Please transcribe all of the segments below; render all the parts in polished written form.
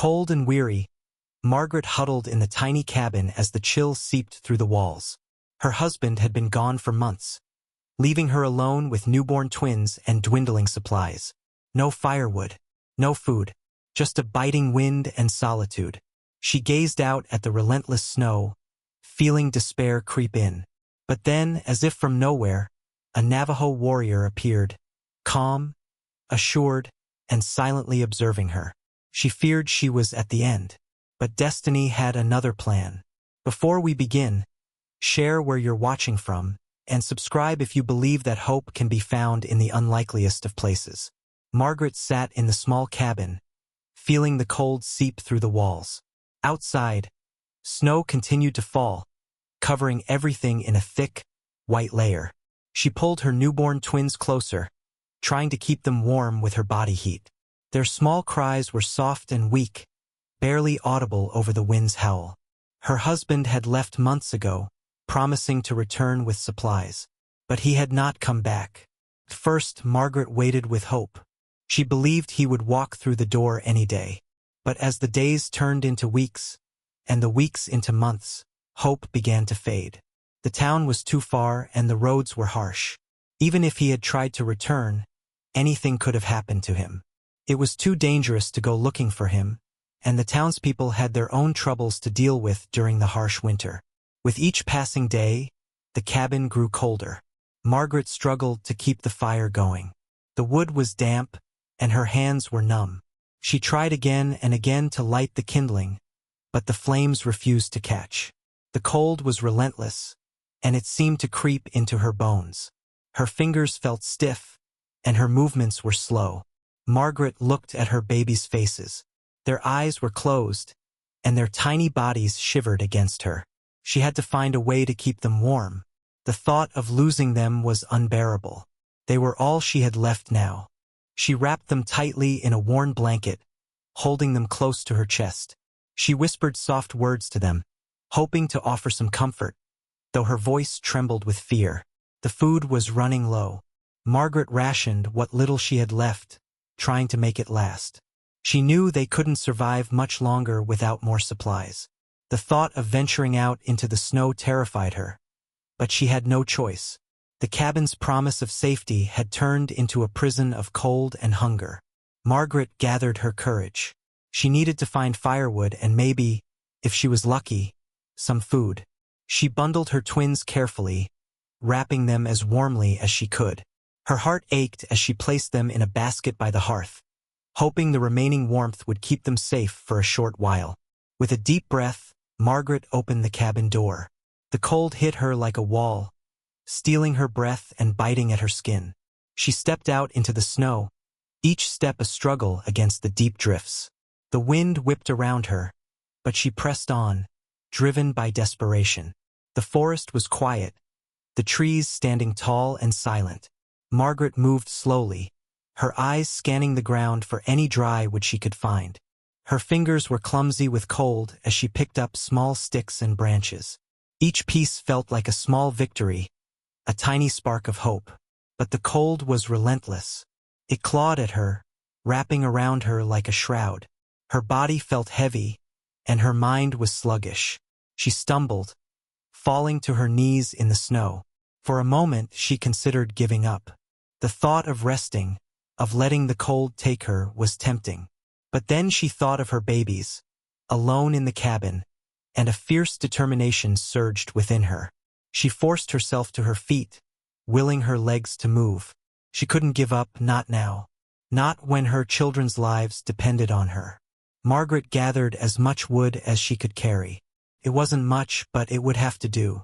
Cold and weary, Margaret huddled in the tiny cabin as the chill seeped through the walls. Her husband had been gone for months, leaving her alone with newborn twins and dwindling supplies. No firewood, no food, just a biting wind and solitude. She gazed out at the relentless snow, feeling despair creep in. But then, as if from nowhere, a Navajo warrior appeared, calm, assured, and silently observing her. She feared she was at the end, but destiny had another plan. Before we begin, share where you're watching from, and subscribe if you believe that hope can be found in the unlikeliest of places. Margaret sat in the small cabin, feeling the cold seep through the walls. Outside, snow continued to fall, covering everything in a thick, white layer. She pulled her newborn twins closer, trying to keep them warm with her body heat. Their small cries were soft and weak, barely audible over the wind's howl. Her husband had left months ago, promising to return with supplies. But he had not come back. First, Margaret waited with hope. She believed he would walk through the door any day. But as the days turned into weeks, and the weeks into months, hope began to fade. The town was too far and the roads were harsh. Even if he had tried to return, anything could have happened to him. It was too dangerous to go looking for him, and the townspeople had their own troubles to deal with during the harsh winter. With each passing day, the cabin grew colder. Margaret struggled to keep the fire going. The wood was damp, and her hands were numb. She tried again and again to light the kindling, but the flames refused to catch. The cold was relentless, and it seemed to creep into her bones. Her fingers felt stiff, and her movements were slow. Margaret looked at her babies' faces. Their eyes were closed, and their tiny bodies shivered against her. She had to find a way to keep them warm. The thought of losing them was unbearable. They were all she had left now. She wrapped them tightly in a worn blanket, holding them close to her chest. She whispered soft words to them, hoping to offer some comfort, though her voice trembled with fear. The food was running low. Margaret rationed what little she had left, trying to make it last. She knew they couldn't survive much longer without more supplies. The thought of venturing out into the snow terrified her, but she had no choice. The cabin's promise of safety had turned into a prison of cold and hunger. Margaret gathered her courage. She needed to find firewood and maybe, if she was lucky, some food. She bundled her twins carefully, wrapping them as warmly as she could. Her heart ached as she placed them in a basket by the hearth, hoping the remaining warmth would keep them safe for a short while. With a deep breath, Margaret opened the cabin door. The cold hit her like a wall, stealing her breath and biting at her skin. She stepped out into the snow, each step a struggle against the deep drifts. The wind whipped around her, but she pressed on, driven by desperation. The forest was quiet, the trees standing tall and silent. Margaret moved slowly, her eyes scanning the ground for any dry wood she could find. Her fingers were clumsy with cold as she picked up small sticks and branches. Each piece felt like a small victory, a tiny spark of hope. But the cold was relentless. It clawed at her, wrapping around her like a shroud. Her body felt heavy, and her mind was sluggish. She stumbled, falling to her knees in the snow. For a moment she considered giving up. The thought of resting, of letting the cold take her, was tempting. But then she thought of her babies, alone in the cabin, and a fierce determination surged within her. She forced herself to her feet, willing her legs to move. She couldn't give up, not now. Not when her children's lives depended on her. Margaret gathered as much wood as she could carry. It wasn't much, but it would have to do.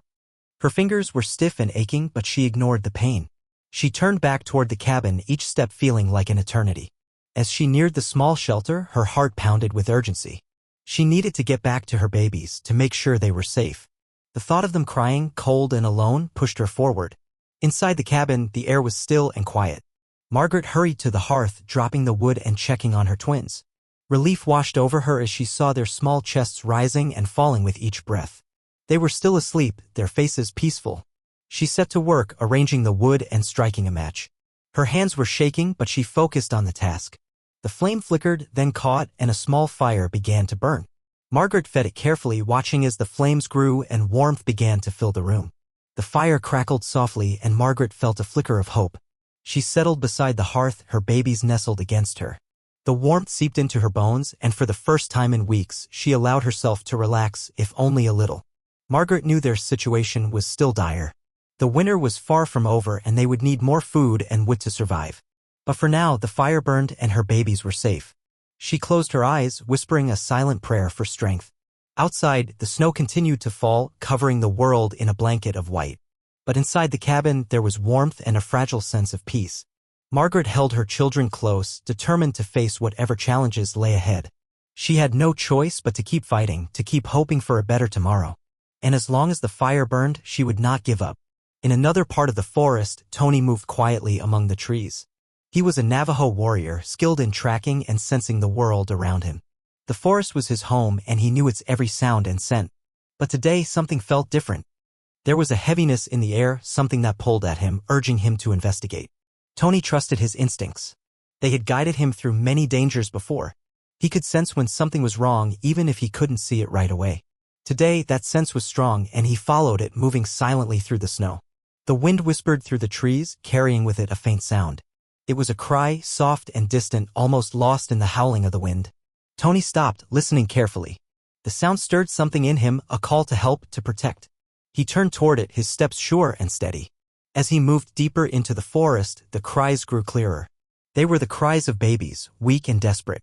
Her fingers were stiff and aching, but she ignored the pain. She turned back toward the cabin, each step feeling like an eternity. As she neared the small shelter, her heart pounded with urgency. She needed to get back to her babies, to make sure they were safe. The thought of them crying, cold and alone, pushed her forward. Inside the cabin, the air was still and quiet. Margaret hurried to the hearth, dropping the wood and checking on her twins. Relief washed over her as she saw their small chests rising and falling with each breath. They were still asleep, their faces peaceful. She set to work, arranging the wood and striking a match. Her hands were shaking, but she focused on the task. The flame flickered, then caught, and a small fire began to burn. Margaret fed it carefully, watching as the flames grew and warmth began to fill the room. The fire crackled softly, and Margaret felt a flicker of hope. She settled beside the hearth, her babies nestled against her. The warmth seeped into her bones, and for the first time in weeks, she allowed herself to relax, if only a little. Margaret knew their situation was still dire. The winter was far from over, and they would need more food and wood to survive. But for now, the fire burned and her babies were safe. She closed her eyes, whispering a silent prayer for strength. Outside, the snow continued to fall, covering the world in a blanket of white. But inside the cabin, there was warmth and a fragile sense of peace. Margaret held her children close, determined to face whatever challenges lay ahead. She had no choice but to keep fighting, to keep hoping for a better tomorrow. And as long as the fire burned, she would not give up. In another part of the forest, Tohni moved quietly among the trees. He was a Navajo warrior, skilled in tracking and sensing the world around him. The forest was his home, and he knew its every sound and scent. But today, something felt different. There was a heaviness in the air, something that pulled at him, urging him to investigate. Tohni trusted his instincts. They had guided him through many dangers before. He could sense when something was wrong, even if he couldn't see it right away. Today, that sense was strong, and he followed it, moving silently through the snow. The wind whispered through the trees, carrying with it a faint sound. It was a cry, soft and distant, almost lost in the howling of the wind. Tohni stopped, listening carefully. The sound stirred something in him, a call to help, to protect. He turned toward it, his steps sure and steady. As he moved deeper into the forest, the cries grew clearer. They were the cries of babies, weak and desperate.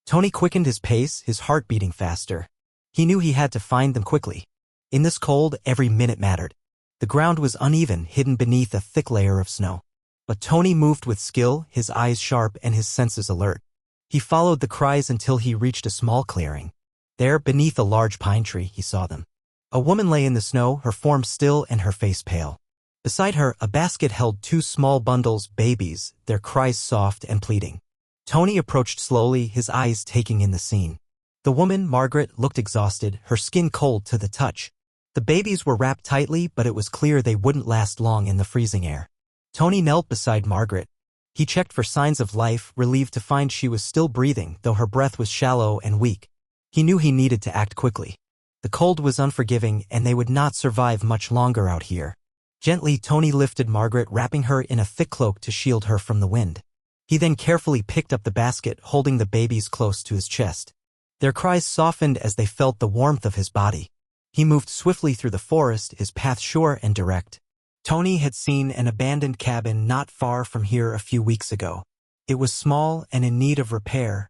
Tohni quickened his pace, his heart beating faster. He knew he had to find them quickly. In this cold, every minute mattered. The ground was uneven, hidden beneath a thick layer of snow. But Tohni moved with skill, his eyes sharp and his senses alert. He followed the cries until he reached a small clearing. There, beneath a large pine tree, he saw them. A woman lay in the snow, her form still and her face pale. Beside her, a basket held 2 small bundles, babies, their cries soft and pleading. Tohni approached slowly, his eyes taking in the scene. The woman, Margaret, looked exhausted, her skin cold to the touch. The babies were wrapped tightly, but it was clear they wouldn't last long in the freezing air. Tohni knelt beside Margaret. He checked for signs of life, relieved to find she was still breathing, though her breath was shallow and weak. He knew he needed to act quickly. The cold was unforgiving, and they would not survive much longer out here. Gently, Tohni lifted Margaret, wrapping her in a thick cloak to shield her from the wind. He then carefully picked up the basket, holding the babies close to his chest. Their cries softened as they felt the warmth of his body. He moved swiftly through the forest, his path sure and direct. Tohni had seen an abandoned cabin not far from here a few weeks ago. It was small and in need of repair,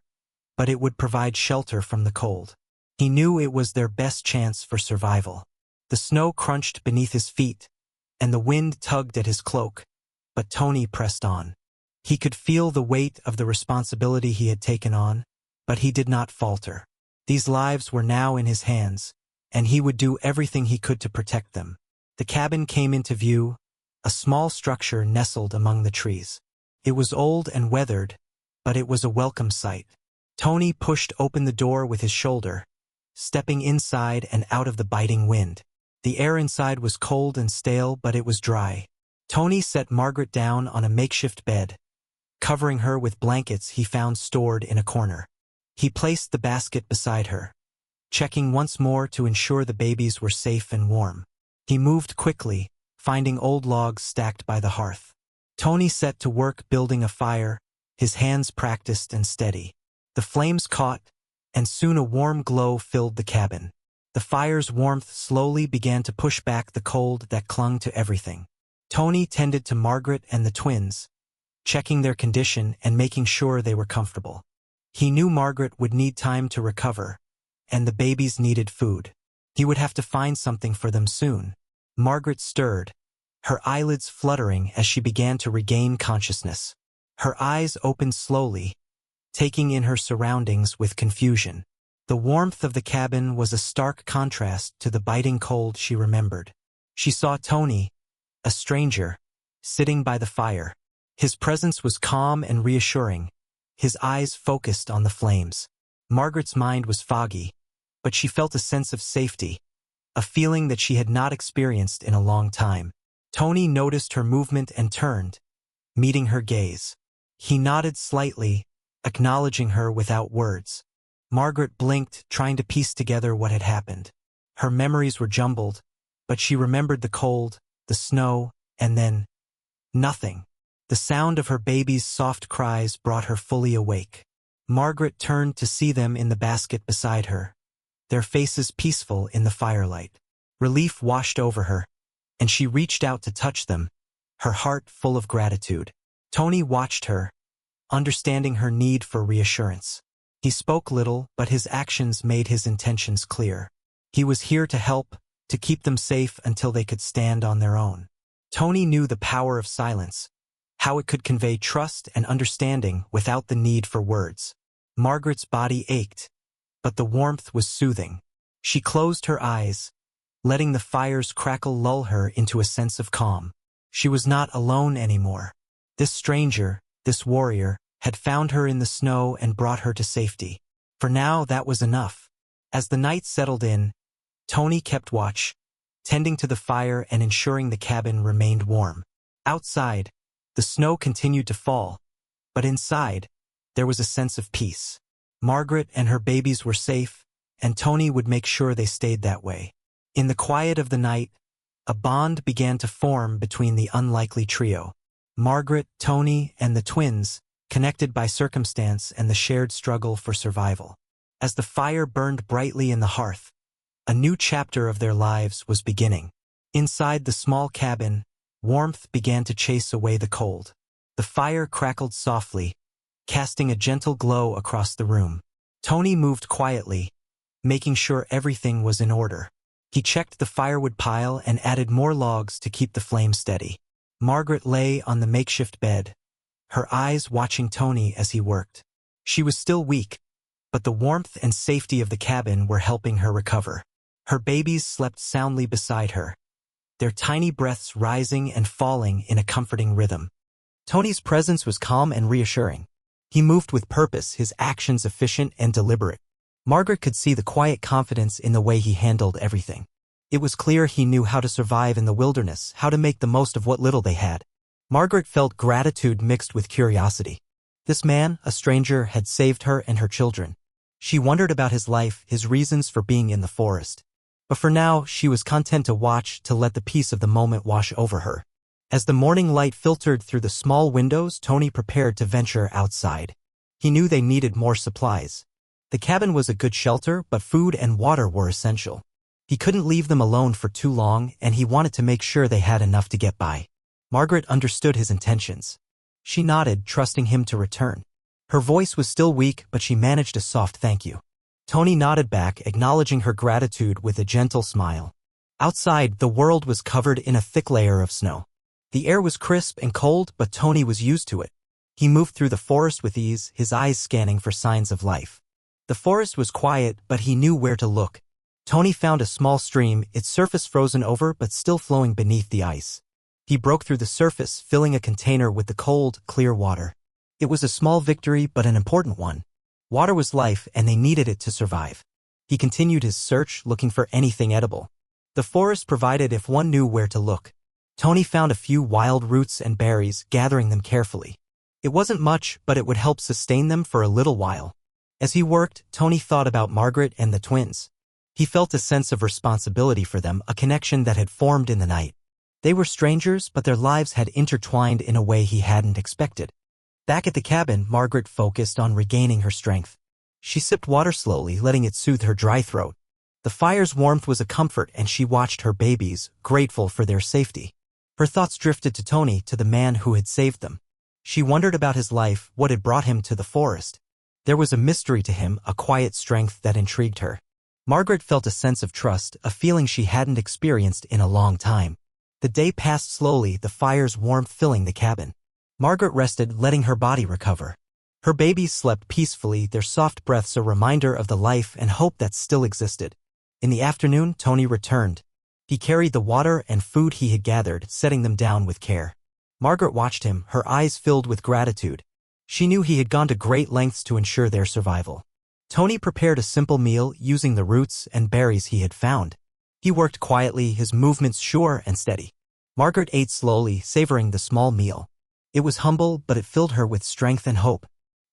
but it would provide shelter from the cold. He knew it was their best chance for survival. The snow crunched beneath his feet, and the wind tugged at his cloak, but Tohni pressed on. He could feel the weight of the responsibility he had taken on, but he did not falter. These lives were now in his hands, and he would do everything he could to protect them. The cabin came into view, a small structure nestled among the trees. It was old and weathered, but it was a welcome sight. Tohni pushed open the door with his shoulder, stepping inside and out of the biting wind. The air inside was cold and stale, but it was dry. Tohni set Margaret down on a makeshift bed, covering her with blankets he found stored in a corner. He placed the basket beside her, checking once more to ensure the babies were safe and warm. He moved quickly, finding old logs stacked by the hearth. Tohni set to work building a fire, his hands practiced and steady. The flames caught, and soon a warm glow filled the cabin. The fire's warmth slowly began to push back the cold that clung to everything. Tohni tended to Margaret and the twins, checking their condition and making sure they were comfortable. He knew Margaret would need time to recover, and the babies needed food. He would have to find something for them soon. Margaret stirred, her eyelids fluttering as she began to regain consciousness. Her eyes opened slowly, taking in her surroundings with confusion. The warmth of the cabin was a stark contrast to the biting cold she remembered. She saw Tohni, a stranger, sitting by the fire. His presence was calm and reassuring, his eyes focused on the flames. Margaret's mind was foggy, but she felt a sense of safety, a feeling that she had not experienced in a long time. Tohni noticed her movement and turned, meeting her gaze. He nodded slightly, acknowledging her without words. Margaret blinked, trying to piece together what had happened. Her memories were jumbled, but she remembered the cold, the snow, and then nothing. The sound of her baby's soft cries brought her fully awake. Margaret turned to see them in the basket beside her, their faces peaceful in the firelight. Relief washed over her, and she reached out to touch them, her heart full of gratitude. Tohni watched her, understanding her need for reassurance. He spoke little, but his actions made his intentions clear. He was here to help, to keep them safe until they could stand on their own. Tohni knew the power of silence, how it could convey trust and understanding without the need for words. Margaret's body ached, but the warmth was soothing. She closed her eyes, letting the fire's crackle lull her into a sense of calm. She was not alone anymore. This stranger, this warrior, had found her in the snow and brought her to safety. For now, that was enough. As the night settled in, Tohni kept watch, tending to the fire and ensuring the cabin remained warm. Outside, the snow continued to fall, but inside, there was a sense of peace. Margaret and her babies were safe, and Tohni would make sure they stayed that way. In the quiet of the night, a bond began to form between the unlikely trio. Margaret, Tohni, and the twins, connected by circumstance and the shared struggle for survival. As the fire burned brightly in the hearth, a new chapter of their lives was beginning. Inside the small cabin, warmth began to chase away the cold. The fire crackled softly, casting a gentle glow across the room. Tohni moved quietly, making sure everything was in order. He checked the firewood pile and added more logs to keep the flame steady. Margaret lay on the makeshift bed, her eyes watching Tohni as he worked. She was still weak, but the warmth and safety of the cabin were helping her recover. Her babies slept soundly beside her, their tiny breaths rising and falling in a comforting rhythm. Tohni's presence was calm and reassuring. He moved with purpose, his actions efficient and deliberate. Margaret could see the quiet confidence in the way he handled everything. It was clear he knew how to survive in the wilderness, how to make the most of what little they had. Margaret felt gratitude mixed with curiosity. This man, a stranger, had saved her and her children. She wondered about his life, his reasons for being in the forest. But for now, she was content to watch, to let the peace of the moment wash over her. As the morning light filtered through the small windows, Tohni prepared to venture outside. He knew they needed more supplies. The cabin was a good shelter, but food and water were essential. He couldn't leave them alone for too long, and he wanted to make sure they had enough to get by. Margaret understood his intentions. She nodded, trusting him to return. Her voice was still weak, but she managed a soft thank you. Tohni nodded back, acknowledging her gratitude with a gentle smile. Outside, the world was covered in a thick layer of snow. The air was crisp and cold, but Tohni was used to it. He moved through the forest with ease, his eyes scanning for signs of life. The forest was quiet, but he knew where to look. Tohni found a small stream, its surface frozen over but still flowing beneath the ice. He broke through the surface, filling a container with the cold, clear water. It was a small victory, but an important one. Water was life, and they needed it to survive. He continued his search, looking for anything edible. The forest provided if one knew where to look. Tohni found a few wild roots and berries, gathering them carefully. It wasn't much, but it would help sustain them for a little while. As he worked, Tohni thought about Margaret and the twins. He felt a sense of responsibility for them, a connection that had formed in the night. They were strangers, but their lives had intertwined in a way he hadn't expected. Back at the cabin, Margaret focused on regaining her strength. She sipped water slowly, letting it soothe her dry throat. The fire's warmth was a comfort, and she watched her babies, grateful for their safety. Her thoughts drifted to Tohni, to the man who had saved them. She wondered about his life, what had brought him to the forest. There was a mystery to him, a quiet strength that intrigued her. Margaret felt a sense of trust, a feeling she hadn't experienced in a long time. The day passed slowly, the fire's warmth filling the cabin. Margaret rested, letting her body recover. Her babies slept peacefully, their soft breaths a reminder of the life and hope that still existed. In the afternoon, Tohni returned. He carried the water and food he had gathered, setting them down with care. Margaret watched him, her eyes filled with gratitude. She knew he had gone to great lengths to ensure their survival. Tohni prepared a simple meal using the roots and berries he had found. He worked quietly, his movements sure and steady. Margaret ate slowly, savoring the small meal. It was humble, but it filled her with strength and hope.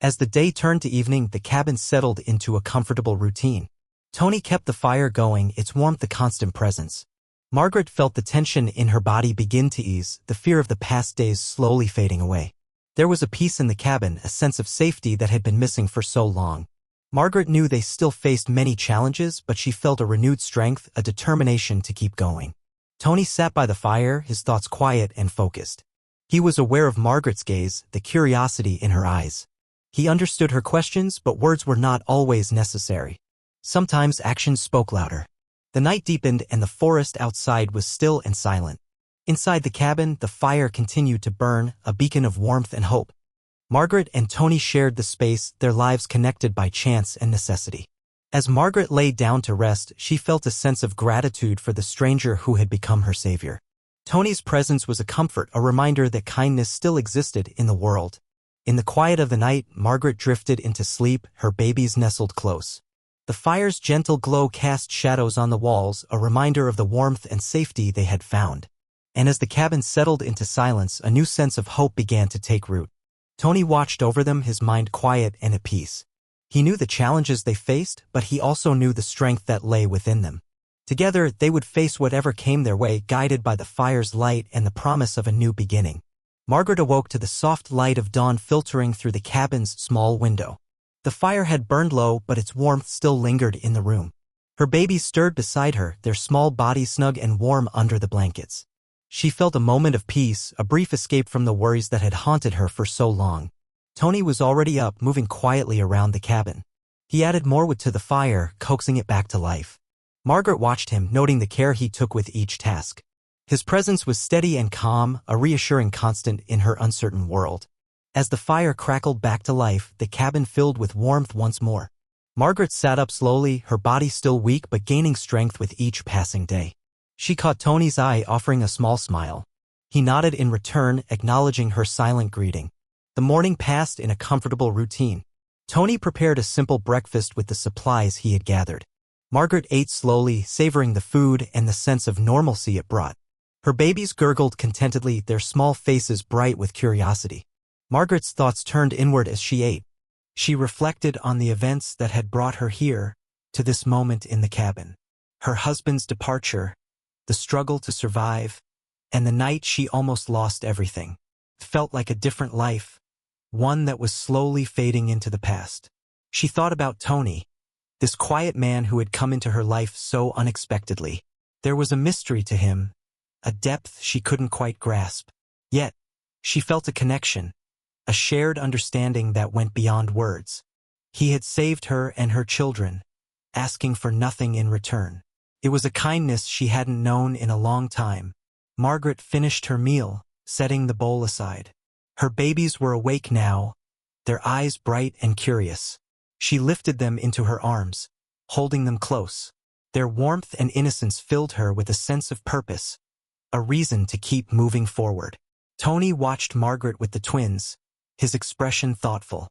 As the day turned to evening, the cabin settled into a comfortable routine. Tohni kept the fire going, its warmth a constant presence. Margaret felt the tension in her body begin to ease, the fear of the past days slowly fading away. There was a peace in the cabin, a sense of safety that had been missing for so long. Margaret knew they still faced many challenges, but she felt a renewed strength, a determination to keep going. Tohni sat by the fire, his thoughts quiet and focused. He was aware of Margaret's gaze, the curiosity in her eyes. He understood her questions, but words were not always necessary. Sometimes actions spoke louder. The night deepened and the forest outside was still and silent. Inside the cabin, the fire continued to burn, a beacon of warmth and hope. Margaret and Tohni shared the space, their lives connected by chance and necessity. As Margaret lay down to rest, she felt a sense of gratitude for the stranger who had become her savior. Tohni's presence was a comfort, a reminder that kindness still existed in the world. In the quiet of the night, Margaret drifted into sleep, her babies nestled close. The fire's gentle glow cast shadows on the walls, a reminder of the warmth and safety they had found. And as the cabin settled into silence, a new sense of hope began to take root. Tohni watched over them, his mind quiet and at peace. He knew the challenges they faced, but he also knew the strength that lay within them. Together, they would face whatever came their way, guided by the fire's light and the promise of a new beginning. Margaret awoke to the soft light of dawn filtering through the cabin's small window. The fire had burned low, but its warmth still lingered in the room. Her babies stirred beside her, their small bodies snug and warm under the blankets. She felt a moment of peace, a brief escape from the worries that had haunted her for so long. Tohni was already up, moving quietly around the cabin. He added more wood to the fire, coaxing it back to life. Margaret watched him, noting the care he took with each task. His presence was steady and calm, a reassuring constant in her uncertain world. As the fire crackled back to life, the cabin filled with warmth once more. Margaret sat up slowly, her body still weak but gaining strength with each passing day. She caught Tohni's eye, offering a small smile. He nodded in return, acknowledging her silent greeting. The morning passed in a comfortable routine. Tohni prepared a simple breakfast with the supplies he had gathered. Margaret ate slowly, savoring the food and the sense of normalcy it brought. Her babies gurgled contentedly, their small faces bright with curiosity. Margaret's thoughts turned inward as she ate. She reflected on the events that had brought her here, to this moment in the cabin. Her husband's departure, the struggle to survive, and the night she almost lost everything. It felt like a different life, one that was slowly fading into the past. She thought about Tohni, this quiet man who had come into her life so unexpectedly. There was a mystery to him, a depth she couldn't quite grasp. Yet, she felt a connection, a shared understanding that went beyond words. He had saved her and her children, asking for nothing in return. It was a kindness she hadn't known in a long time. Margaret finished her meal, setting the bowl aside. Her babies were awake now, their eyes bright and curious. She lifted them into her arms, holding them close. Their warmth and innocence filled her with a sense of purpose, a reason to keep moving forward. Tohni watched Margaret with the twins, his expression thoughtful.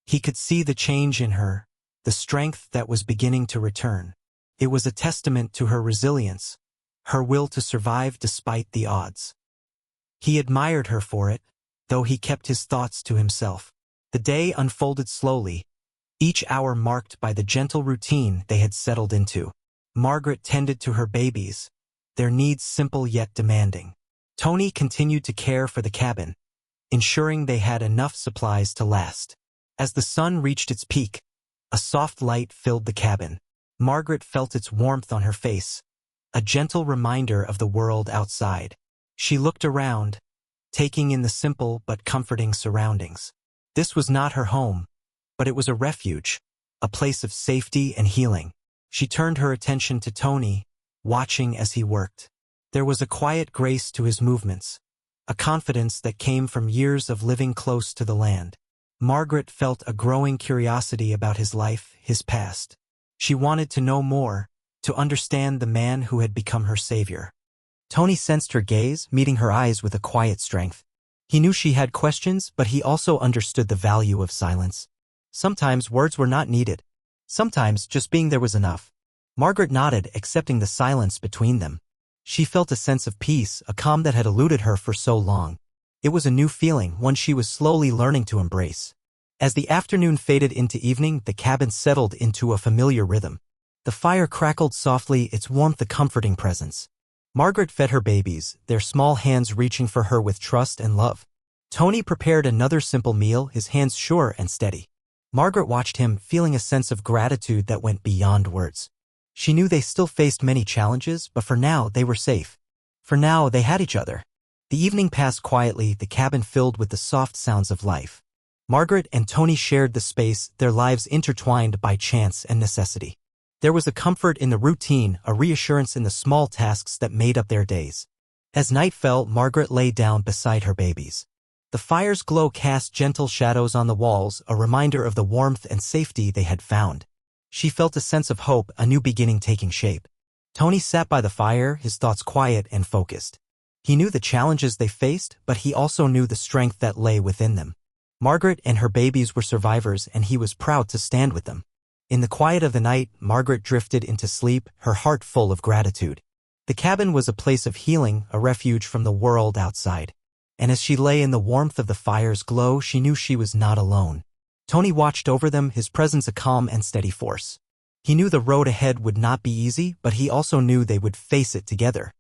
He could see the change in her, the strength that was beginning to return. It was a testament to her resilience, her will to survive despite the odds. He admired her for it, though he kept his thoughts to himself. The day unfolded slowly, each hour marked by the gentle routine they had settled into. Margaret tended to her babies, their needs simple yet demanding. Tohni continued to care for the cabin, ensuring they had enough supplies to last. As the sun reached its peak, a soft light filled the cabin. Margaret felt its warmth on her face, a gentle reminder of the world outside. She looked around, taking in the simple but comforting surroundings. This was not her home, but it was a refuge, a place of safety and healing. She turned her attention to Tohni, watching as he worked. There was a quiet grace to his movements, a confidence that came from years of living close to the land. Margaret felt a growing curiosity about his life, his past. She wanted to know more, to understand the man who had become her savior. Tohni sensed her gaze, meeting her eyes with a quiet strength. He knew she had questions, but he also understood the value of silence. Sometimes words were not needed. Sometimes just being there was enough. Margaret nodded, accepting the silence between them. She felt a sense of peace, a calm that had eluded her for so long. It was a new feeling, one she was slowly learning to embrace. As the afternoon faded into evening, the cabin settled into a familiar rhythm. The fire crackled softly, its warmth a comforting presence. Margaret fed her babies, their small hands reaching for her with trust and love. Tohni prepared another simple meal, his hands sure and steady. Margaret watched him, feeling a sense of gratitude that went beyond words. She knew they still faced many challenges, but for now they were safe. For now they had each other. The evening passed quietly, the cabin filled with the soft sounds of life. Margaret and Tohni shared the space, their lives intertwined by chance and necessity. There was a comfort in the routine, a reassurance in the small tasks that made up their days. As night fell, Margaret lay down beside her babies. The fire's glow cast gentle shadows on the walls, a reminder of the warmth and safety they had found. She felt a sense of hope, a new beginning taking shape. Tohni sat by the fire, his thoughts quiet and focused. He knew the challenges they faced, but he also knew the strength that lay within them. Margaret and her babies were survivors, and he was proud to stand with them. In the quiet of the night, Margaret drifted into sleep, her heart full of gratitude. The cabin was a place of healing, a refuge from the world outside. And as she lay in the warmth of the fire's glow, she knew she was not alone. Tohni watched over them, his presence a calm and steady force. He knew the road ahead would not be easy, but he also knew they would face it together.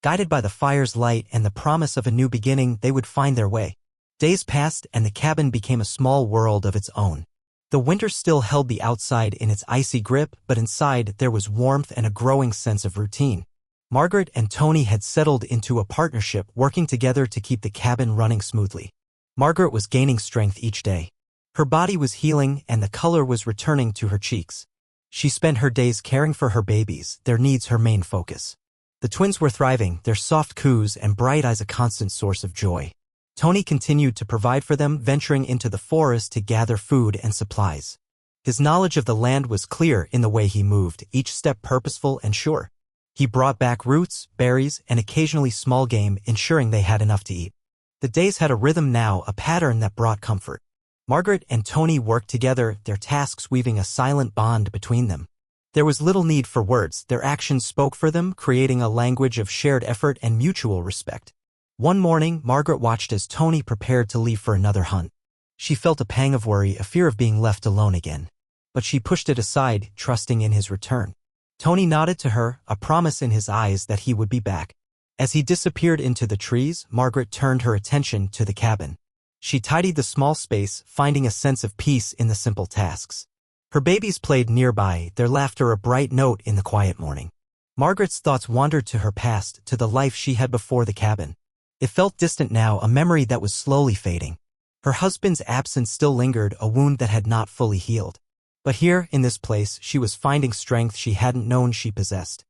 Guided by the fire's light and the promise of a new beginning, they would find their way. Days passed, and the cabin became a small world of its own. The winter still held the outside in its icy grip, but inside there was warmth and a growing sense of routine. Margaret and Tohni had settled into a partnership, working together to keep the cabin running smoothly. Margaret was gaining strength each day. Her body was healing, and the color was returning to her cheeks. She spent her days caring for her babies, their needs her main focus. The twins were thriving, their soft coos and bright eyes a constant source of joy. Tohni continued to provide for them, venturing into the forest to gather food and supplies. His knowledge of the land was clear in the way he moved, each step purposeful and sure. He brought back roots, berries, and occasionally small game, ensuring they had enough to eat. The days had a rhythm now, a pattern that brought comfort. Margaret and Tohni worked together, their tasks weaving a silent bond between them. There was little need for words, their actions spoke for them, creating a language of shared effort and mutual respect. One morning, Margaret watched as Tohni prepared to leave for another hunt. She felt a pang of worry, a fear of being left alone again. But she pushed it aside, trusting in his return. Tohni nodded to her, a promise in his eyes that he would be back. As he disappeared into the trees, Margaret turned her attention to the cabin. She tidied the small space, finding a sense of peace in the simple tasks. Her babies played nearby, their laughter a bright note in the quiet morning. Margaret's thoughts wandered to her past, to the life she had before the cabin. It felt distant now, a memory that was slowly fading. Her husband's absence still lingered, a wound that had not fully healed. But here, in this place, she was finding strength she hadn't known she possessed.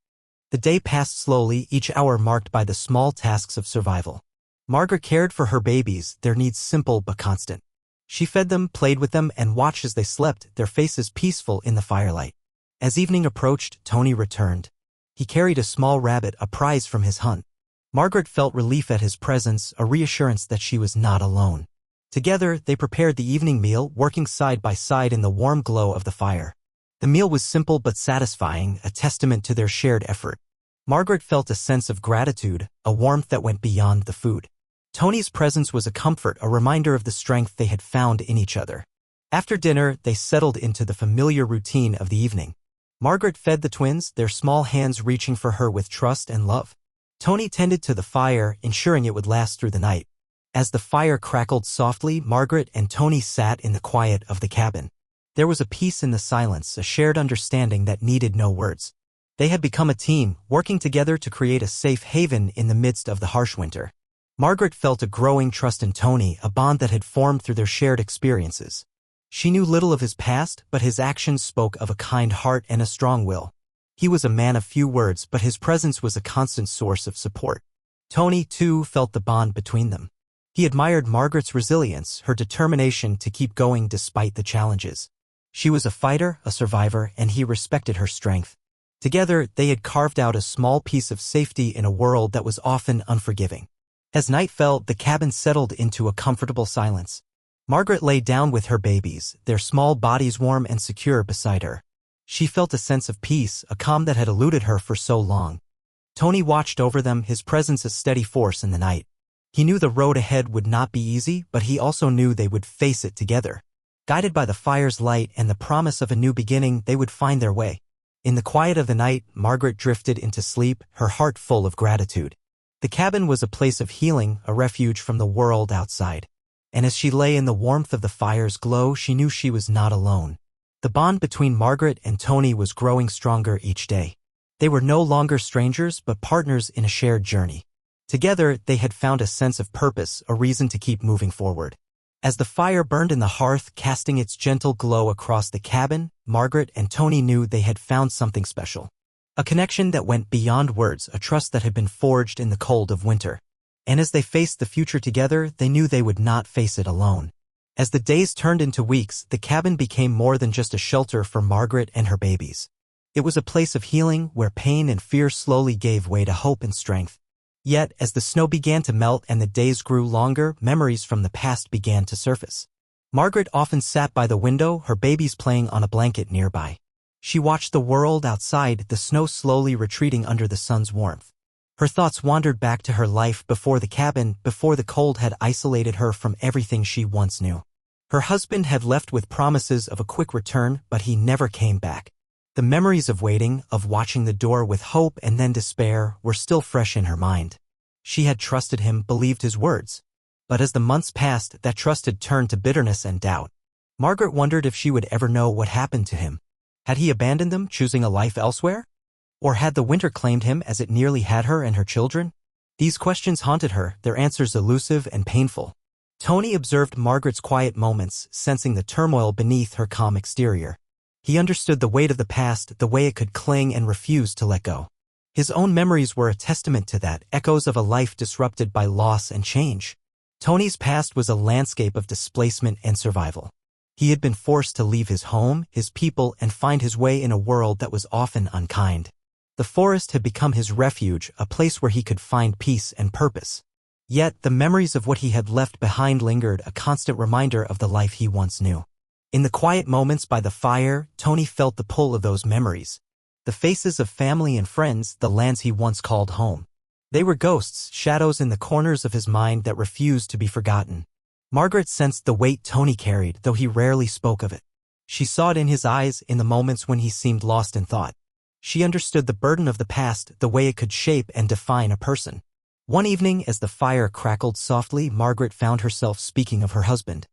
The day passed slowly, each hour marked by the small tasks of survival. Margaret cared for her babies, their needs simple but constant. She fed them, played with them, and watched as they slept, their faces peaceful in the firelight. As evening approached, Tohni returned. He carried a small rabbit, a prize from his hunt. Margaret felt relief at his presence, a reassurance that she was not alone. Together, they prepared the evening meal, working side by side in the warm glow of the fire. The meal was simple but satisfying, a testament to their shared effort. Margaret felt a sense of gratitude, a warmth that went beyond the food. Tohni's presence was a comfort, a reminder of the strength they had found in each other. After dinner, they settled into the familiar routine of the evening. Margaret fed the twins, their small hands reaching for her with trust and love. Tohni tended to the fire, ensuring it would last through the night. As the fire crackled softly, Margaret and Tohni sat in the quiet of the cabin. There was a peace in the silence, a shared understanding that needed no words. They had become a team, working together to create a safe haven in the midst of the harsh winter. Margaret felt a growing trust in Tohni, a bond that had formed through their shared experiences. She knew little of his past, but his actions spoke of a kind heart and a strong will. He was a man of few words, but his presence was a constant source of support. Tohni, too, felt the bond between them. He admired Margaret's resilience, her determination to keep going despite the challenges. She was a fighter, a survivor, and he respected her strength. Together, they had carved out a small piece of safety in a world that was often unforgiving. As night fell, the cabin settled into a comfortable silence. Margaret lay down with her babies, their small bodies warm and secure beside her. She felt a sense of peace, a calm that had eluded her for so long. Tohni watched over them, his presence a steady force in the night. He knew the road ahead would not be easy, but he also knew they would face it together. Guided by the fire's light and the promise of a new beginning, they would find their way. In the quiet of the night, Margaret drifted into sleep, her heart full of gratitude. The cabin was a place of healing, a refuge from the world outside. And as she lay in the warmth of the fire's glow, she knew she was not alone. The bond between Margaret and Tohni was growing stronger each day. They were no longer strangers, but partners in a shared journey. Together, they had found a sense of purpose, a reason to keep moving forward. As the fire burned in the hearth, casting its gentle glow across the cabin, Margaret and Tohni knew they had found something special. A connection that went beyond words, a trust that had been forged in the cold of winter. And as they faced the future together, they knew they would not face it alone. As the days turned into weeks, the cabin became more than just a shelter for Margaret and her babies. It was a place of healing where pain and fear slowly gave way to hope and strength. Yet, as the snow began to melt and the days grew longer, memories from the past began to surface. Margaret often sat by the window, her babies playing on a blanket nearby. She watched the world outside, the snow slowly retreating under the sun's warmth. Her thoughts wandered back to her life before the cabin, before the cold had isolated her from everything she once knew. Her husband had left with promises of a quick return, but he never came back. The memories of waiting, of watching the door with hope and then despair, were still fresh in her mind. She had trusted him, believed his words. But as the months passed, that trust had turned to bitterness and doubt. Margaret wondered if she would ever know what happened to him. Had he abandoned them, choosing a life elsewhere? Or had the winter claimed him as it nearly had her and her children? These questions haunted her, their answers elusive and painful. Tohni observed Margaret's quiet moments, sensing the turmoil beneath her calm exterior. He understood the weight of the past, the way it could cling and refuse to let go. His own memories were a testament to that, echoes of a life disrupted by loss and change. Tohni's past was a landscape of displacement and survival. He had been forced to leave his home, his people, and find his way in a world that was often unkind. The forest had become his refuge, a place where he could find peace and purpose. Yet, the memories of what he had left behind lingered, a constant reminder of the life he once knew. In the quiet moments by the fire, Tohni felt the pull of those memories. The faces of family and friends, the lands he once called home. They were ghosts, shadows in the corners of his mind that refused to be forgotten. Margaret sensed the weight Tohni carried, though he rarely spoke of it. She saw it in his eyes, in the moments when he seemed lost in thought. She understood the burden of the past, the way it could shape and define a person. One evening, as the fire crackled softly, Margaret found herself speaking of her husband.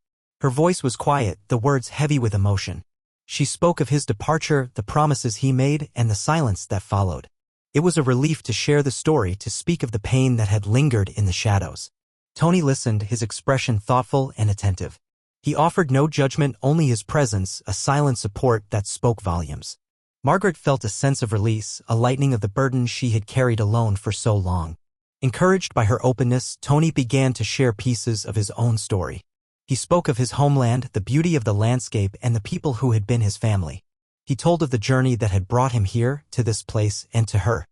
Her voice was quiet, the words heavy with emotion. She spoke of his departure, the promises he made, and the silence that followed. It was a relief to share the story, to speak of the pain that had lingered in the shadows. Tohni listened, his expression thoughtful and attentive. He offered no judgment, only his presence, a silent support that spoke volumes. Margaret felt a sense of release, a lightening of the burden she had carried alone for so long. Encouraged by her openness, Tohni began to share pieces of his own story. He spoke of his homeland, the beauty of the landscape, and the people who had been his family. He told of the journey that had brought him here, to this place, and to her.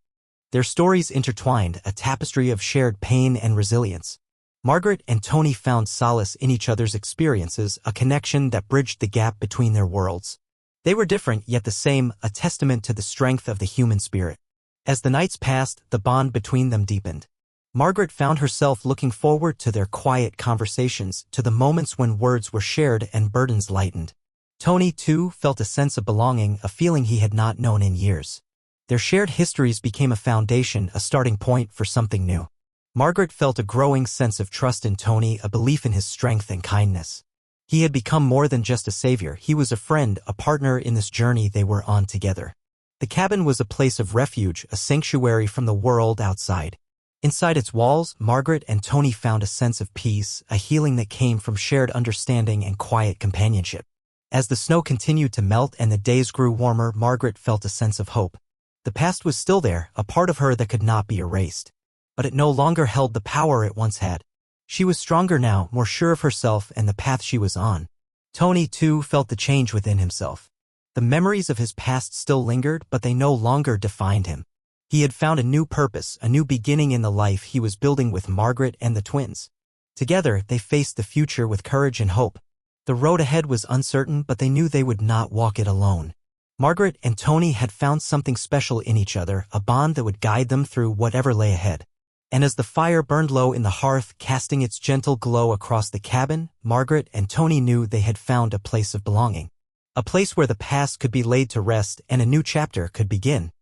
Their stories intertwined, a tapestry of shared pain and resilience. Margaret and Tohni found solace in each other's experiences, a connection that bridged the gap between their worlds. They were different yet the same, a testament to the strength of the human spirit. As the nights passed, the bond between them deepened. Margaret found herself looking forward to their quiet conversations, to the moments when words were shared and burdens lightened. Tohni, too, felt a sense of belonging, a feeling he had not known in years. Their shared histories became a foundation, a starting point for something new. Margaret felt a growing sense of trust in Tohni, a belief in his strength and kindness. He had become more than just a savior, he was a friend, a partner in this journey they were on together. The cabin was a place of refuge, a sanctuary from the world outside. Inside its walls, Margaret and Tohni found a sense of peace, a healing that came from shared understanding and quiet companionship. As the snow continued to melt and the days grew warmer, Margaret felt a sense of hope. The past was still there, a part of her that could not be erased. But it no longer held the power it once had. She was stronger now, more sure of herself and the path she was on. Tohni, too, felt the change within himself. The memories of his past still lingered, but they no longer defined him. He had found a new purpose, a new beginning in the life he was building with Margaret and the twins. Together, they faced the future with courage and hope. The road ahead was uncertain, but they knew they would not walk it alone. Margaret and Tohni had found something special in each other, a bond that would guide them through whatever lay ahead. And as the fire burned low in the hearth, casting its gentle glow across the cabin, Margaret and Tohni knew they had found a place of belonging. A place where the past could be laid to rest and a new chapter could begin.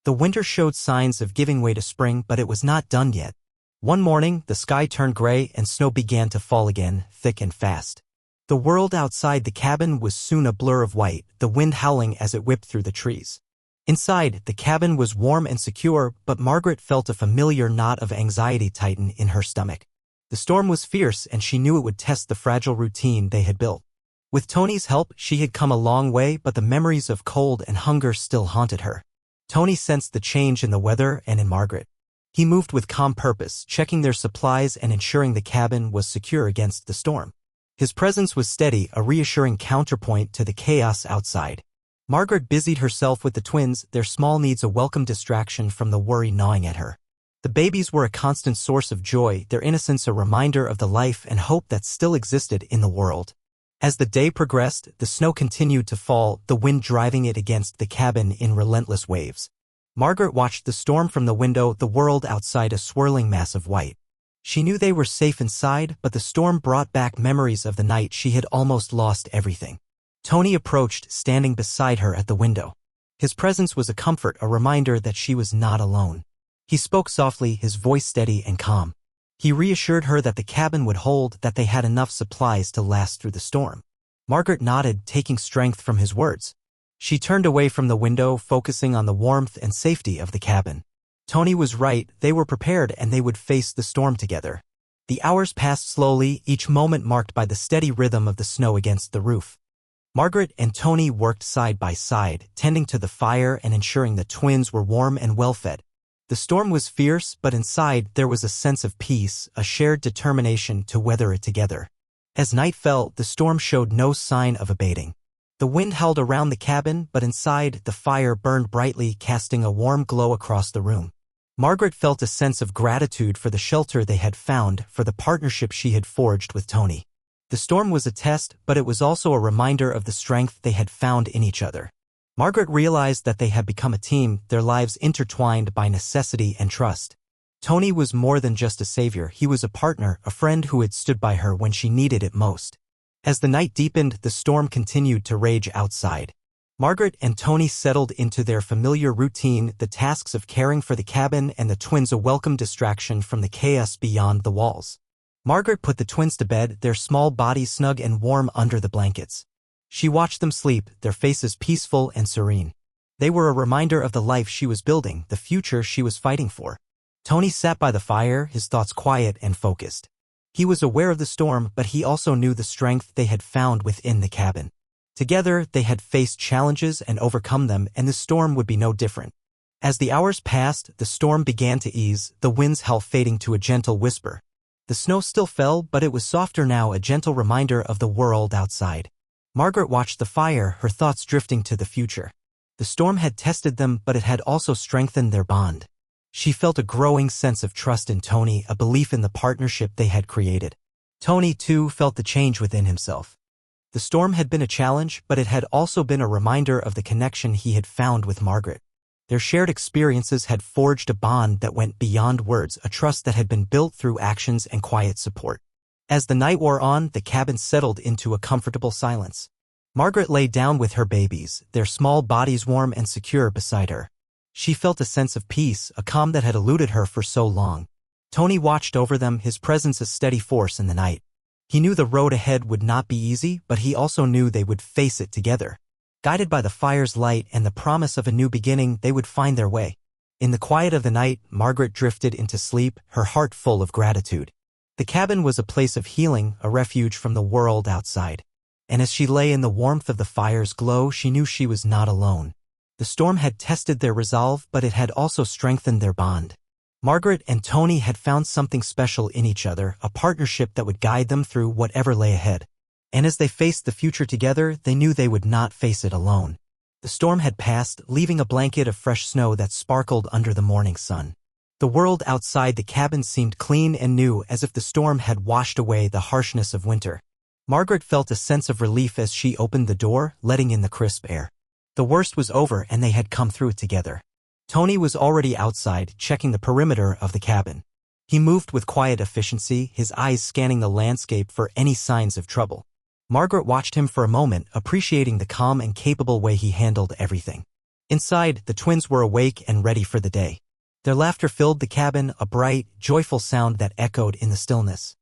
The winter showed signs of giving way to spring, but it was not done yet. One morning, the sky turned gray and snow began to fall again, thick and fast. The world outside the cabin was soon a blur of white, the wind howling as it whipped through the trees. Inside, the cabin was warm and secure, but Margaret felt a familiar knot of anxiety tighten in her stomach. The storm was fierce, and she knew it would test the fragile routine they had built. With Tohni's help, she had come a long way, but the memories of cold and hunger still haunted her. Tohni sensed the change in the weather and in Margaret. He moved with calm purpose, checking their supplies and ensuring the cabin was secure against the storm. His presence was steady, a reassuring counterpoint to the chaos outside. Margaret busied herself with the twins, their small needs a welcome distraction from the worry gnawing at her. The babies were a constant source of joy, their innocence a reminder of the life and hope that still existed in the world. As the day progressed, the snow continued to fall, the wind driving it against the cabin in relentless waves. Margaret watched the storm from the window, the world outside a swirling mass of white. She knew they were safe inside, but the storm brought back memories of the night she had almost lost everything. Tohni approached, standing beside her at the window. His presence was a comfort, a reminder that she was not alone. He spoke softly, his voice steady and calm. He reassured her that the cabin would hold, that they had enough supplies to last through the storm. Margaret nodded, taking strength from his words. She turned away from the window, focusing on the warmth and safety of the cabin. Tohni was right, they were prepared and they would face the storm together. The hours passed slowly, each moment marked by the steady rhythm of the snow against the roof. Margaret and Tohni worked side by side, tending to the fire and ensuring the twins were warm and well-fed. The storm was fierce, but inside there was a sense of peace, a shared determination to weather it together. As night fell, the storm showed no sign of abating. The wind howled around the cabin, but inside, the fire burned brightly, casting a warm glow across the room. Margaret felt a sense of gratitude for the shelter they had found, for the partnership she had forged with Tohni. The storm was a test, but it was also a reminder of the strength they had found in each other. Margaret realized that they had become a team, their lives intertwined by necessity and trust. Tohni was more than just a savior, he was a partner, a friend who had stood by her when she needed it most. As the night deepened, the storm continued to rage outside. Margaret and Tohni settled into their familiar routine, the tasks of caring for the cabin and the twins a welcome distraction from the chaos beyond the walls. Margaret put the twins to bed, their small bodies snug and warm under the blankets. She watched them sleep, their faces peaceful and serene. They were a reminder of the life she was building, the future she was fighting for. Tohni sat by the fire, his thoughts quiet and focused. He was aware of the storm, but he also knew the strength they had found within the cabin. Together, they had faced challenges and overcome them, and the storm would be no different. As the hours passed, the storm began to ease, the wind's howl fading to a gentle whisper. The snow still fell, but it was softer now, a gentle reminder of the world outside. Margaret watched the fire, her thoughts drifting to the future. The storm had tested them, but it had also strengthened their bond. She felt a growing sense of trust in Tohni, a belief in the partnership they had created. Tohni, too, felt the change within himself. The storm had been a challenge, but it had also been a reminder of the connection he had found with Margaret. Their shared experiences had forged a bond that went beyond words, a trust that had been built through actions and quiet support. As the night wore on, the cabin settled into a comfortable silence. Margaret lay down with her babies, their small bodies warm and secure beside her. She felt a sense of peace, a calm that had eluded her for so long. Tohni watched over them, his presence a steady force in the night. He knew the road ahead would not be easy, but he also knew they would face it together. Guided by the fire's light and the promise of a new beginning, they would find their way. In the quiet of the night, Margaret drifted into sleep, her heart full of gratitude. The cabin was a place of healing, a refuge from the world outside. And as she lay in the warmth of the fire's glow, she knew she was not alone. The storm had tested their resolve, but it had also strengthened their bond. Margaret and Tohni had found something special in each other, a partnership that would guide them through whatever lay ahead. And as they faced the future together, they knew they would not face it alone. The storm had passed, leaving a blanket of fresh snow that sparkled under the morning sun. The world outside the cabin seemed clean and new, as if the storm had washed away the harshness of winter. Margaret felt a sense of relief as she opened the door, letting in the crisp air. The worst was over and they had come through it together. Tohni was already outside, checking the perimeter of the cabin. He moved with quiet efficiency, his eyes scanning the landscape for any signs of trouble. Margaret watched him for a moment, appreciating the calm and capable way he handled everything. Inside, the twins were awake and ready for the day. Their laughter filled the cabin, a bright, joyful sound that echoed in the stillness.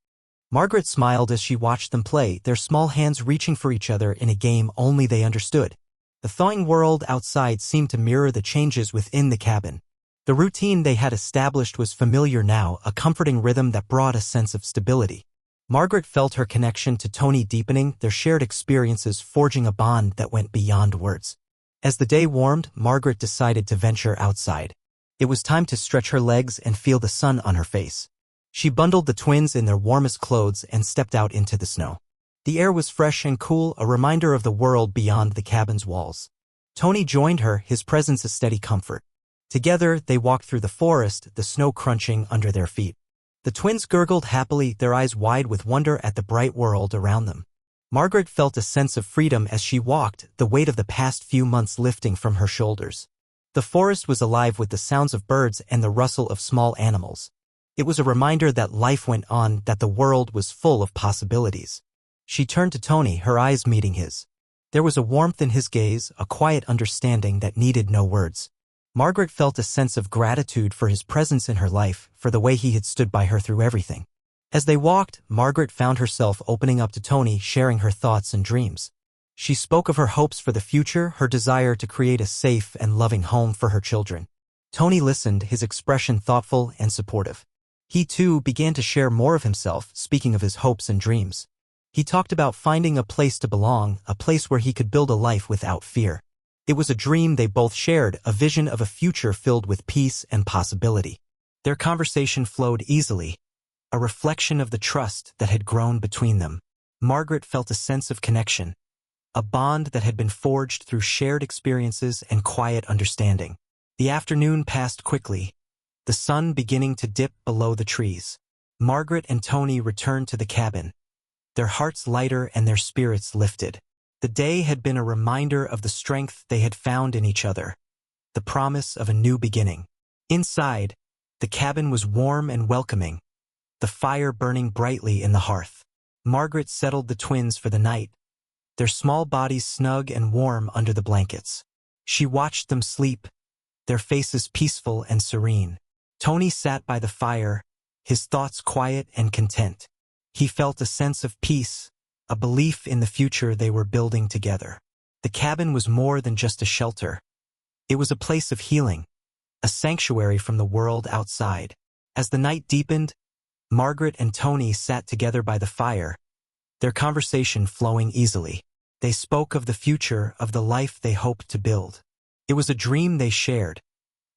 Margaret smiled as she watched them play, their small hands reaching for each other in a game only they understood. The thawing world outside seemed to mirror the changes within the cabin. The routine they had established was familiar now, a comforting rhythm that brought a sense of stability. Margaret felt her connection to Tohni deepening, their shared experiences forging a bond that went beyond words. As the day warmed, Margaret decided to venture outside. It was time to stretch her legs and feel the sun on her face. She bundled the twins in their warmest clothes and stepped out into the snow. The air was fresh and cool, a reminder of the world beyond the cabin's walls. Tohni joined her, his presence a steady comfort. Together, they walked through the forest, the snow crunching under their feet. The twins gurgled happily, their eyes wide with wonder at the bright world around them. Margaret felt a sense of freedom as she walked, the weight of the past few months lifting from her shoulders. The forest was alive with the sounds of birds and the rustle of small animals. It was a reminder that life went on, that the world was full of possibilities. She turned to Tohni, her eyes meeting his. There was a warmth in his gaze, a quiet understanding that needed no words. Margaret felt a sense of gratitude for his presence in her life, for the way he had stood by her through everything. As they walked, Margaret found herself opening up to Tohni, sharing her thoughts and dreams. She spoke of her hopes for the future, her desire to create a safe and loving home for her children. Tohni listened, his expression thoughtful and supportive. He too began to share more of himself, speaking of his hopes and dreams. He talked about finding a place to belong, a place where he could build a life without fear. It was a dream they both shared, a vision of a future filled with peace and possibility. Their conversation flowed easily, a reflection of the trust that had grown between them. Margaret felt a sense of connection, a bond that had been forged through shared experiences and quiet understanding. The afternoon passed quickly, the sun beginning to dip below the trees. Margaret and Tohni returned to the cabin, their hearts lighter and their spirits lifted. The day had been a reminder of the strength they had found in each other, the promise of a new beginning. Inside, the cabin was warm and welcoming, the fire burning brightly in the hearth. Margaret settled the twins for the night, their small bodies snug and warm under the blankets. She watched them sleep, their faces peaceful and serene. Tohni sat by the fire, his thoughts quiet and content. He felt a sense of peace, a belief in the future they were building together. The cabin was more than just a shelter. It was a place of healing, a sanctuary from the world outside. As the night deepened, Margaret and Tohni sat together by the fire, their conversation flowing easily. They spoke of the future, of the life they hoped to build. It was a dream they shared,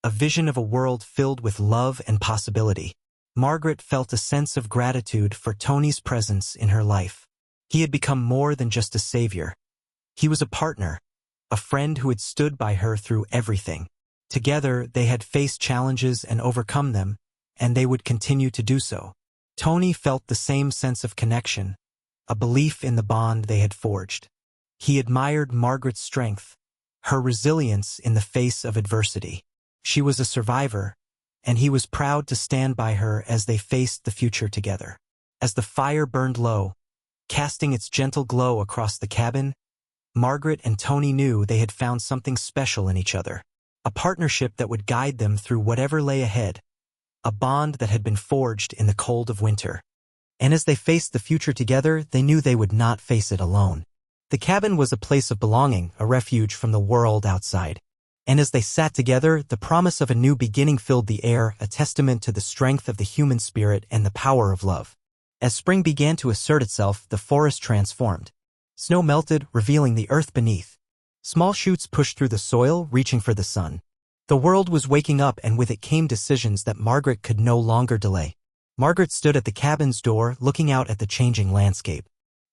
a vision of a world filled with love and possibility. Margaret felt a sense of gratitude for Tohni's presence in her life. He had become more than just a savior. He was a partner, a friend who had stood by her through everything. Together, they had faced challenges and overcome them, and they would continue to do so. Tohni felt the same sense of connection, a belief in the bond they had forged. He admired Margaret's strength, her resilience in the face of adversity. She was a survivor, and he was proud to stand by her as they faced the future together. As the fire burned low, casting its gentle glow across the cabin, Margaret and Tohni knew they had found something special in each other, a partnership that would guide them through whatever lay ahead, a bond that had been forged in the cold of winter. And as they faced the future together, they knew they would not face it alone. The cabin was a place of belonging, a refuge from the world outside. And as they sat together, the promise of a new beginning filled the air, a testament to the strength of the human spirit and the power of love. As spring began to assert itself, the forest transformed. Snow melted, revealing the earth beneath. Small shoots pushed through the soil, reaching for the sun. The world was waking up, and with it came decisions that Margaret could no longer delay. Margaret stood at the cabin's door, looking out at the changing landscape.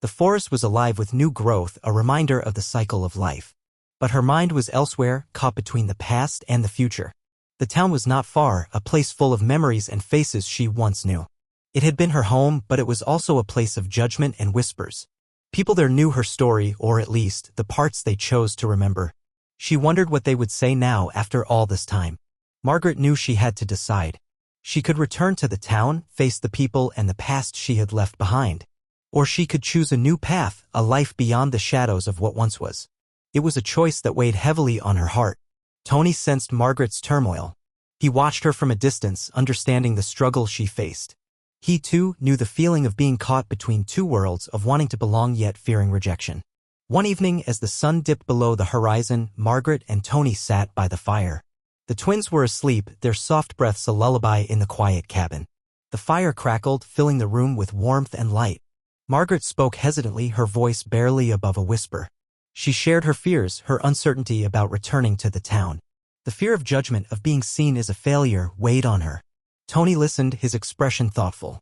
The forest was alive with new growth, a reminder of the cycle of life. But her mind was elsewhere, caught between the past and the future. The town was not far, a place full of memories and faces she once knew. It had been her home, but it was also a place of judgment and whispers. People there knew her story, or at least, the parts they chose to remember. She wondered what they would say now after all this time. Margaret knew she had to decide. She could return to the town, face the people and the past she had left behind. Or she could choose a new path, a life beyond the shadows of what once was. It was a choice that weighed heavily on her heart. Tohni sensed Margaret's turmoil. He watched her from a distance, understanding the struggle she faced. He, too, knew the feeling of being caught between two worlds, of wanting to belong yet fearing rejection. One evening, as the sun dipped below the horizon, Margaret and Tohni sat by the fire. The twins were asleep, their soft breaths a lullaby in the quiet cabin. The fire crackled, filling the room with warmth and light. Margaret spoke hesitantly, her voice barely above a whisper. She shared her fears, her uncertainty about returning to the town. The fear of judgment, of being seen as a failure, weighed on her. Tohni listened, his expression thoughtful.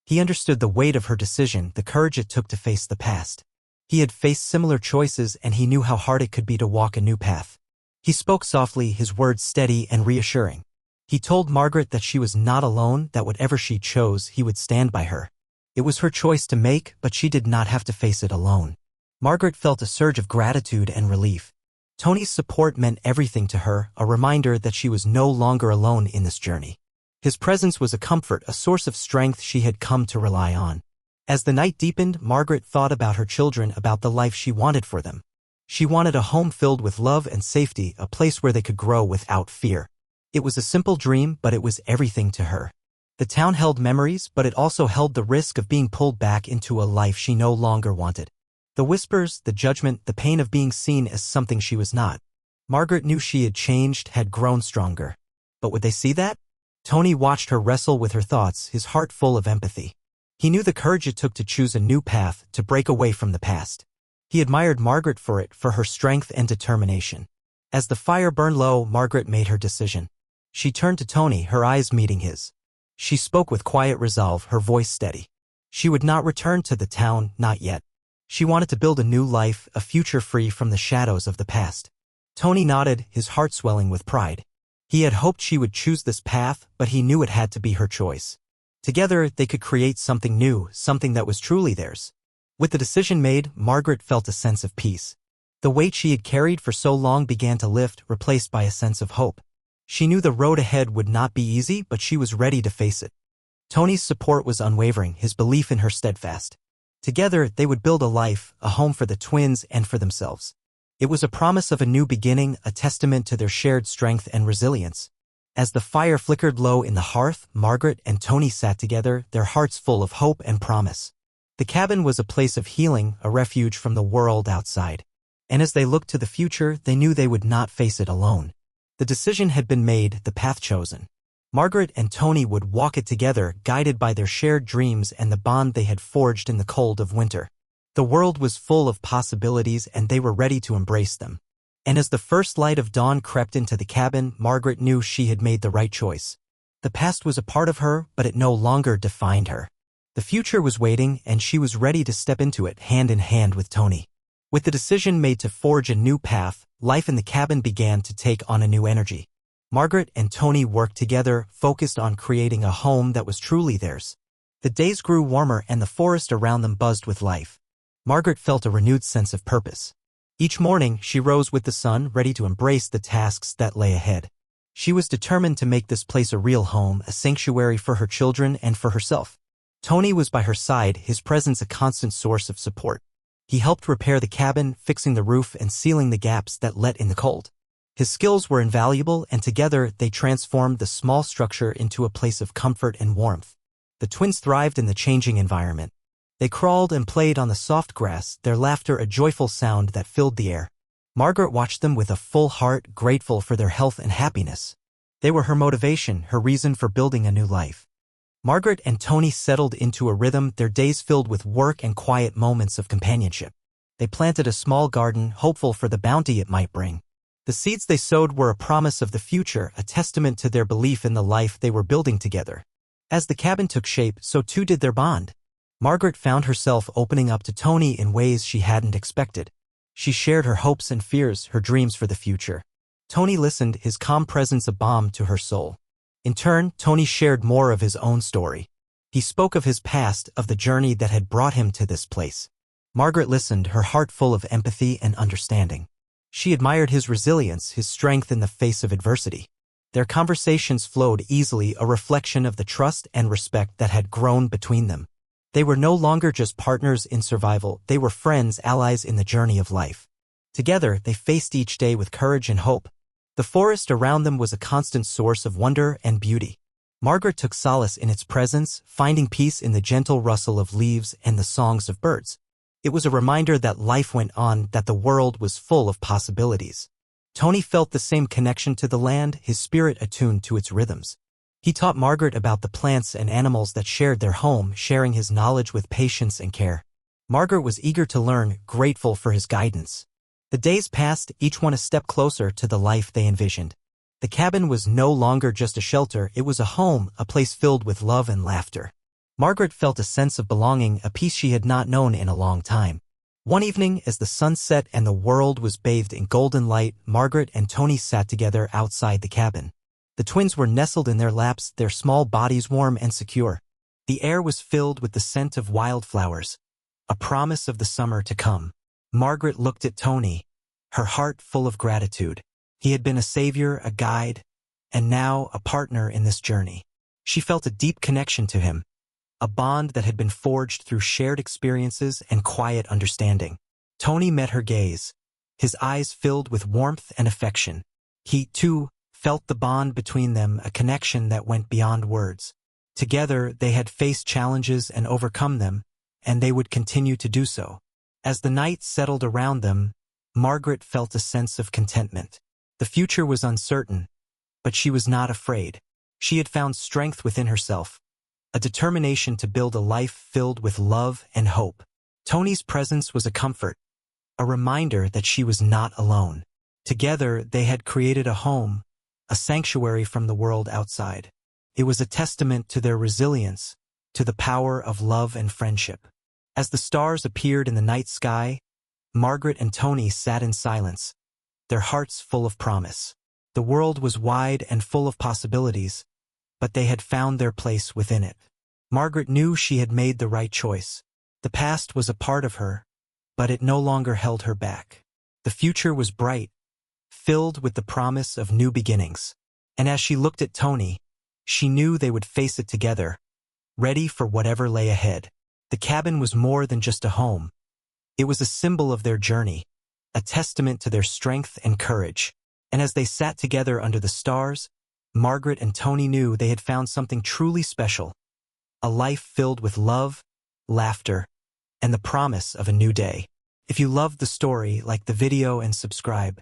He understood the weight of her decision, the courage it took to face the past. He had faced similar choices and he knew how hard it could be to walk a new path. He spoke softly, his words steady and reassuring. He told Margaret that she was not alone, that whatever she chose, he would stand by her. It was her choice to make, but she did not have to face it alone. Margaret felt a surge of gratitude and relief. Tohni's support meant everything to her, a reminder that she was no longer alone in this journey. His presence was a comfort, a source of strength she had come to rely on. As the night deepened, Margaret thought about her children, about the life she wanted for them. She wanted a home filled with love and safety, a place where they could grow without fear. It was a simple dream, but it was everything to her. The town held memories, but it also held the risk of being pulled back into a life she no longer wanted. The whispers, the judgment, the pain of being seen as something she was not. Margaret knew she had changed, had grown stronger. But would they see that? Tohni watched her wrestle with her thoughts, his heart full of empathy. He knew the courage it took to choose a new path, to break away from the past. He admired Margaret for it, for her strength and determination. As the fire burned low, Margaret made her decision. She turned to Tohni, her eyes meeting his. She spoke with quiet resolve, her voice steady. She would not return to the town, not yet. She wanted to build a new life, a future free from the shadows of the past. Tohni nodded, his heart swelling with pride. He had hoped she would choose this path, but he knew it had to be her choice. Together, they could create something new, something that was truly theirs. With the decision made, Margaret felt a sense of peace. The weight she had carried for so long began to lift, replaced by a sense of hope. She knew the road ahead would not be easy, but she was ready to face it. Tohni's support was unwavering, his belief in her steadfast. Together, they would build a life, a home for the twins and for themselves. It was a promise of a new beginning, a testament to their shared strength and resilience. As the fire flickered low in the hearth, Margaret and Tohni sat together, their hearts full of hope and promise. The cabin was a place of healing, a refuge from the world outside. And as they looked to the future, they knew they would not face it alone. The decision had been made, the path chosen. Margaret and Tohni would walk it together, guided by their shared dreams and the bond they had forged in the cold of winter. The world was full of possibilities and they were ready to embrace them. And as the first light of dawn crept into the cabin, Margaret knew she had made the right choice. The past was a part of her, but it no longer defined her. The future was waiting, and she was ready to step into it, hand in hand with Tohni. With the decision made to forge a new path, life in the cabin began to take on a new energy. Margaret and Tohni worked together, focused on creating a home that was truly theirs. The days grew warmer and the forest around them buzzed with life. Margaret felt a renewed sense of purpose. Each morning, she rose with the sun, ready to embrace the tasks that lay ahead. She was determined to make this place a real home, a sanctuary for her children and for herself. Tohni was by her side, his presence a constant source of support. He helped repair the cabin, fixing the roof and sealing the gaps that let in the cold. His skills were invaluable, and together they transformed the small structure into a place of comfort and warmth. The twins thrived in the changing environment. They crawled and played on the soft grass, their laughter a joyful sound that filled the air. Margaret watched them with a full heart, grateful for their health and happiness. They were her motivation, her reason for building a new life. Margaret and Tohni settled into a rhythm, their days filled with work and quiet moments of companionship. They planted a small garden, hopeful for the bounty it might bring. The seeds they sowed were a promise of the future, a testament to their belief in the life they were building together. As the cabin took shape, so too did their bond. Margaret found herself opening up to Tohni in ways she hadn't expected. She shared her hopes and fears, her dreams for the future. Tohni listened, his calm presence a balm to her soul. In turn, Tohni shared more of his own story. He spoke of his past, of the journey that had brought him to this place. Margaret listened, her heart full of empathy and understanding. She admired his resilience, his strength in the face of adversity. Their conversations flowed easily, a reflection of the trust and respect that had grown between them. They were no longer just partners in survival, they were friends, allies in the journey of life. Together, they faced each day with courage and hope. The forest around them was a constant source of wonder and beauty. Margaret took solace in its presence, finding peace in the gentle rustle of leaves and the songs of birds. It was a reminder that life went on, that the world was full of possibilities. Tohni felt the same connection to the land, his spirit attuned to its rhythms. He taught Margaret about the plants and animals that shared their home, sharing his knowledge with patience and care. Margaret was eager to learn, grateful for his guidance. The days passed, each one a step closer to the life they envisioned. The cabin was no longer just a shelter, it was a home, a place filled with love and laughter. Margaret felt a sense of belonging, a peace she had not known in a long time. One evening, as the sun set and the world was bathed in golden light, Margaret and Tohni sat together outside the cabin. The twins were nestled in their laps, their small bodies warm and secure. The air was filled with the scent of wildflowers, a promise of the summer to come. Margaret looked at Tohni, her heart full of gratitude. He had been a savior, a guide, and now a partner in this journey. She felt a deep connection to him, a bond that had been forged through shared experiences and quiet understanding. Tohni met her gaze, his eyes filled with warmth and affection. He, too, felt the bond between them, a connection that went beyond words. Together, they had faced challenges and overcome them, and they would continue to do so. As the night settled around them, Margaret felt a sense of contentment. The future was uncertain, but she was not afraid. She had found strength within herself, a determination to build a life filled with love and hope. Tohni's presence was a comfort, a reminder that she was not alone. Together, they had created a home, a sanctuary from the world outside. It was a testament to their resilience, to the power of love and friendship. As the stars appeared in the night sky, Margaret and Tohni sat in silence, their hearts full of promise. The world was wide and full of possibilities, but they had found their place within it. Margaret knew she had made the right choice. The past was a part of her, but it no longer held her back. The future was bright, filled with the promise of new beginnings. And as she looked at Tohni, she knew they would face it together, ready for whatever lay ahead. The cabin was more than just a home. It was a symbol of their journey, a testament to their strength and courage. And as they sat together under the stars, Margaret and Tohni knew they had found something truly special, a life filled with love, laughter, and the promise of a new day. If you loved the story, like the video and subscribe.